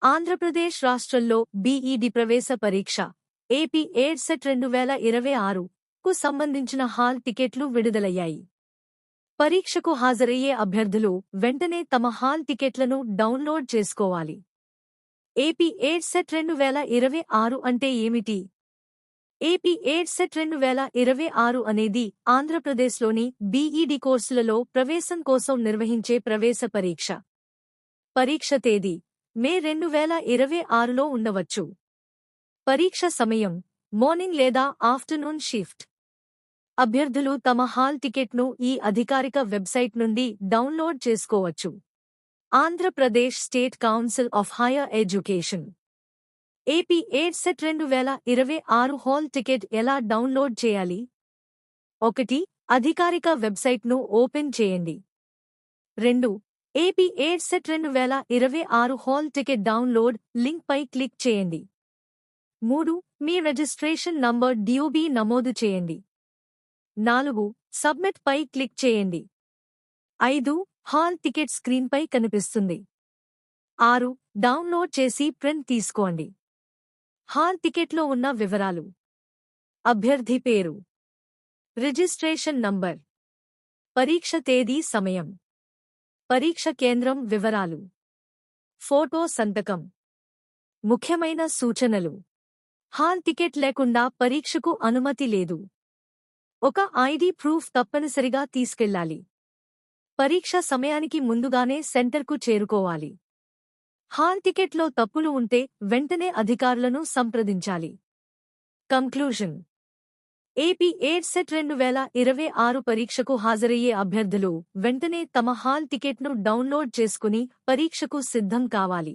ఆంధ్రప్రదేశ్ రాష్ట్రంలో బీఈడీ ప్రవేశ పరీక్ష ఏపీ ఎడ్సెట్ 2026కు సంబంధించిన హాల్ టికెట్లు విడుదలయ్యాయి. పరీక్షకు హాజరయ్యే అభ్యర్థులు వెంటనే తమ హాల్ టికెట్లను డౌన్లోడ్ చేసుకోవాలి. ఏపీ ఎడ్సెట్ 2026 అంటే ఏమిటి? ఏపీ ఎడ్సెట్ 2026 అనేది ఆంధ్రప్రదేశ్లోని బీఈడీ కోర్సులలో ప్రవేశం కోసం నిర్వహించే ప్రవేశ పరీక్ష. పరీక్ష తేదీ మే 2026లో ఉండవచ్చు. పరీక్ష సమయం మార్నింగ్ లేదా ఆఫ్టర్నూన్ షిఫ్ట్. అభ్యర్థులు తమ హాల్ టికెట్ను ఈ అధికారిక వెబ్సైట్ నుండి డౌన్లోడ్ చేసుకోవచ్చు. Andhra Pradesh state council of higher education. AP EdCET 2026 hall ticket ఎలా డౌన్లోడ్ చేయాలి? 1. అధికారిక వెబ్సైట్ను ఓపెన్ చేయండి. 2. AP EdCET 2026 hall ticket download link పై క్లిక్ చేయండి. 3. మీ రిజిస్ట్రేషన్ నంబర్ డ్యూబీ నమోదు చేయండి. 4. సబ్మిట్ పై క్లిక్ చేయండి. 5. హాల్ టికెట్ స్క్రీన్పై కనిపిస్తుంది. 6. డౌన్లోడ్ చేసి ప్రింట్ తీసుకోండి. హాల్ టికెట్లో ఉన్న వివరాలు: అభ్యర్థి పేరు, రిజిస్ట్రేషన్ నంబర్, పరీక్ష తేదీ సమయం, పరీక్ష కేంద్రం వివరాలు, ఫోటో సంతకం. ముఖ్యమైన సూచనలు: హాల్ టికెట్ లేకుండా పరీక్షకు అనుమతి లేదు. ఒక ఐడి ప్రూఫ్ తప్పనిసరిగా తీసుకెళ్లాలి. పరీక్ష సమయానికి ముందుగానే సెంటర్కు చేరుకోవాలి. హాల్ టికెట్లో తప్పులు ఉంటే వెంటనే అధికారులను సంప్రదించాలి. కంక్లూజన్: ఏపీ ఎడ్సెట్ 2026 పరీక్షకు హాజరయ్యే అభ్యర్థులు వెంటనే తమ హాల్ టికెట్ను డౌన్లోడ్ చేసుకుని పరీక్షకు సిద్ధం కావాలి.